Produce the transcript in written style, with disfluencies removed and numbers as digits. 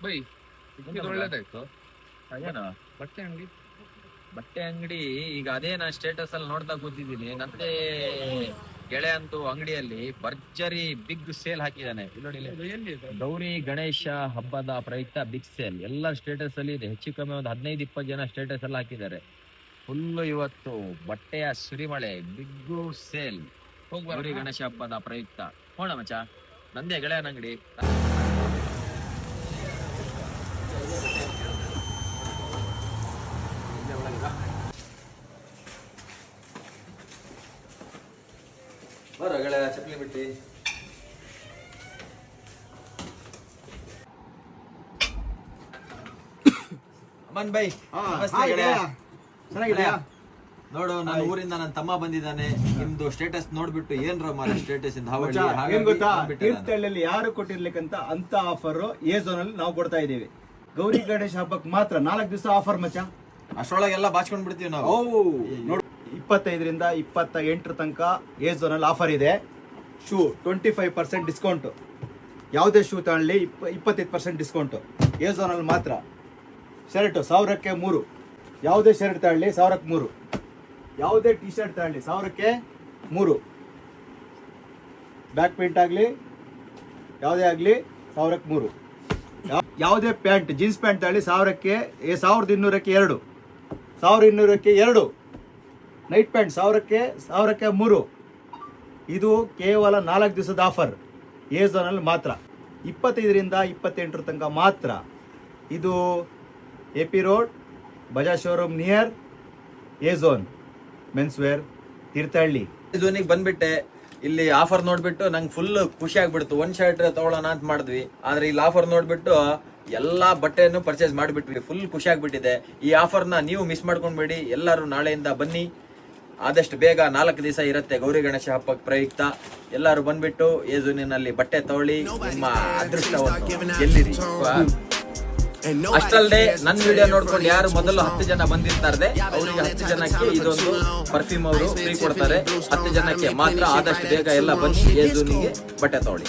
By ಒಳ್ಳೇದಾಯ್ತು. ಏನು ಬಟ್ಟೆ ಅಂಗಡಿ ಬಟ್ಟೆ ಅಂಗಡಿ ಈಗ ಅದೇ ನಾ ಸ್ಟೇಟಸ್ ಅಲ್ಲಿ ನೋಡ್ತಾ ಕೂತಿದ್ದೀನಿ. ನಂದೇ ಗೆಳೆಯ ಅಂತೂ ಅಂಗಡಿಯಲ್ಲಿ ಭರ್ಜರಿ ಬಿಗ್ ಸೇಲ್ ಹಾಕಿದ್ದಾನೆ. ಇಲ್ಲಿ ನೋಡಿ ಇಲ್ಲಿ. ಎಲ್ಲಿ ಇದೆ? ಗೌರಿ ಗಣೇಶ ಹಬ್ಬದ ಪ್ರಯುಕ್ತ ಬಿಗ್ ಸೇಲ್ ಎಲ್ಲ ಸ್ಟೇಟಸ್ ಅಲ್ಲಿ ಇದೆ. ಹೆಚ್ಚು ಕಮ್ಮಿ ಒಂದು 15-20 ಜನ ಸ್ಟೇಟಸ್ ಅಲ್ಲಿ ಹಾಕಿದ್ದಾರೆ. ಫುಲ್ಲು ಇವತ್ತು ಬಟ್ಟೆಯ ಸುರಿಮಳೆ, ಬಿಗ್ ಸೇಲ್ ಗೌರಿ ಗಣೇಶ ಹಬ್ಬದ ಪ್ರಯುಕ್ತ. ಹೋಣ ಮಚ್ಚ, ನಂದೇ ಗೆಳೆಯನ ಅಂಗಡಿ. ಬರೋ ಗೆಳೆಯ, ಚಪ್ಲಿ ಬಿಟ್ಟಿ. ಅಮನ್ ಬೈ, ನಮಸ್ತೆ ಗೆಳೆಯ. ಚೆನ್ನಾಗಿದೆಯಾ? ನೋಡು, ನನ್ನ ಊರಿಂದ ನನ್ನ ತಮ್ಮ ಬಂದಿದ್ದಾನೆ. ನಿಮ್ದು ಸ್ಟೇಟಸ್ ನೋಡ್ಬಿಟ್ಟು ಏನ್ರ ಮಾರ ಸ್ಟೇಟಸ್ ಇಂದ ಏನ್ ಗೊತ್ತಾ, ತೀರ್ಥಹಳ್ಳಿಯಲ್ಲಿ ಯಾರು ಕೊಟ್ಟಿರ್ಲಿಕ್ಕಂತ ಅಂತ ಆಫರ್ ಎ ಝೋನ್ ಅಲ್ಲಿ ನಾವು ಕೊಡ್ತಾ ಇದೀವಿ. ಗೌರಿ ಗಣೇಶ ಹಬ್ಬಕ್ಕೆ ಮಾತ್ರ 4 ದಿವಸ ಆಫರ್ ಮಚ್ಚ. ಅಷ್ಟರೊಳಗೆಲ್ಲ ಬಾಚ್ಕೊಂಡ್ ಬಿಡ್ತೀವಿ ನಾವು. ನೋಡು, 25ರಿಂದ 28 ತನಕ ಎ ಝೋನ್ ಅಲ್ಲಿ ಆಫರ್ ಇದೆ. Shoe 25% discount. ಯಾವುದೇ ಶೂ ತಗೊಳ್ಳಿ 25% ಡಿಸ್ಕೌಂಟ್ ಎ ಝೋನ್ ಅಲ್ಲಿ ಮಾತ್ರ. ಶರ್ಟ್ 1000ಕ್ಕೆ 3. ಯಾವುದೇ ಶರ್ಟ್ ತಗೊಳ್ಳಿ 1000ಕ್ಕೆ 3. ಯಾವುದೇ ಟಿ ಶರ್ಟ್ ತಗೊಳ್ಳಿ 1000ಕ್ಕೆ 3. ಬ್ಯಾಕ್ ಪ್ರಿಂಟ್ ಆಗಲಿ ಯಾವುದೇ ಆಗಲಿ 1000ಕ್ಕೆ 3. ಯಾವುದೇ ಪ್ಯಾಂಟ್, ಜೀನ್ಸ್ ಪ್ಯಾಂಟ್ ತಗೊಳ್ಳಿ 1000ಕ್ಕೆ 1200ಕ್ಕೆ 2. 1200ಕ್ಕೆ 2. Night pant 1000ಕ್ಕೆ 3. ಇದು ಕೇವಲ 4 ದಿವಸದ ಆಫರ್ ಎ ಝೋನಲ್ಲಿ ಮಾತ್ರ. 25ರಿಂದ 28 ತನಕ ಮಾತ್ರ. ಇದು AP road, Bajaj showroom near A zone, men's wear, Tirthahalli. ಝೋನಿಗೆ ಬಂದ್ಬಿಟ್ಟೆ. ಇಲ್ಲಿ ಆಫರ್ ನೋಡ್ಬಿಟ್ಟು ನಂಗೆ ಫುಲ್ ಖುಷಿ ಆಗ್ಬಿಡ್ತು. ಒಂದ್ ಶರ್ಟ್ ತಗೊಳ್ಳೋಣ ಅಂತ ಮಾಡಿದ್ವಿ, ಆದ್ರೆ ಇಲ್ಲಿ ಆಫರ್ ನೋಡ್ಬಿಟ್ಟು ಎಲ್ಲಾ ಬಟ್ಟೆಯನ್ನು ಪರ್ಚೇಸ್ ಮಾಡಿಬಿಟ್ವಿ. ಫುಲ್ ಖುಷಿ ಆಗ್ಬಿಟ್ಟಿದೆ. ಈ ಆಫರ್ನ ನೀವು ಮಿಸ್ ಮಾಡ್ಕೊಂಡ್ಬೇಡಿ. ಎಲ್ಲರೂ ನಾಳೆಯಿಂದ ಬನ್ನಿ. ಆದಷ್ಟು ಬೇಗ 4 ದಿವಸ ಇರುತ್ತೆ ಗೌರಿ ಗಣೇಶ ಹಬ್ಬಕ್ಕೆ ಪ್ರಯುಕ್ತ. ಎಲ್ಲರೂ ಬಂದ್ಬಿಟ್ಟು ಎ ಝೋನಿನಲ್ಲಿ ಬಟ್ಟೆ ತಗೊಳ್ಳಿ, ನಿಮ್ಮ ಅದೃಷ್ಟವನ್ನು ಗೆಲ್ಲಿರಿ. ಅಷ್ಟಲ್ಲದೆ ನನ್ನ ವಿಡಿಯೋ ನೋಡ್ಕೊಂಡು ಯಾರು ಮೊದಲು 10 ಜನ ಬಂದಿರ್ತಾರೆ ಅವರಿಗೆ 10 ಜನಕ್ಕೆ ಇದೊಂದು ಪರ್ಫ್ಯೂಮ್ ಅವರು ಫ್ರೀ ಕೊಡ್ತಾರೆ. 10 ಜನಕ್ಕೆ ಮಾತ್ರ. ಆದಷ್ಟು ಬೇಗ ಎಲ್ಲ ಬನ್ನಿ ಎ ಝೋನಿಗೆ ಬಟ್ಟೆ ತಗೊಳ್ಳಿ.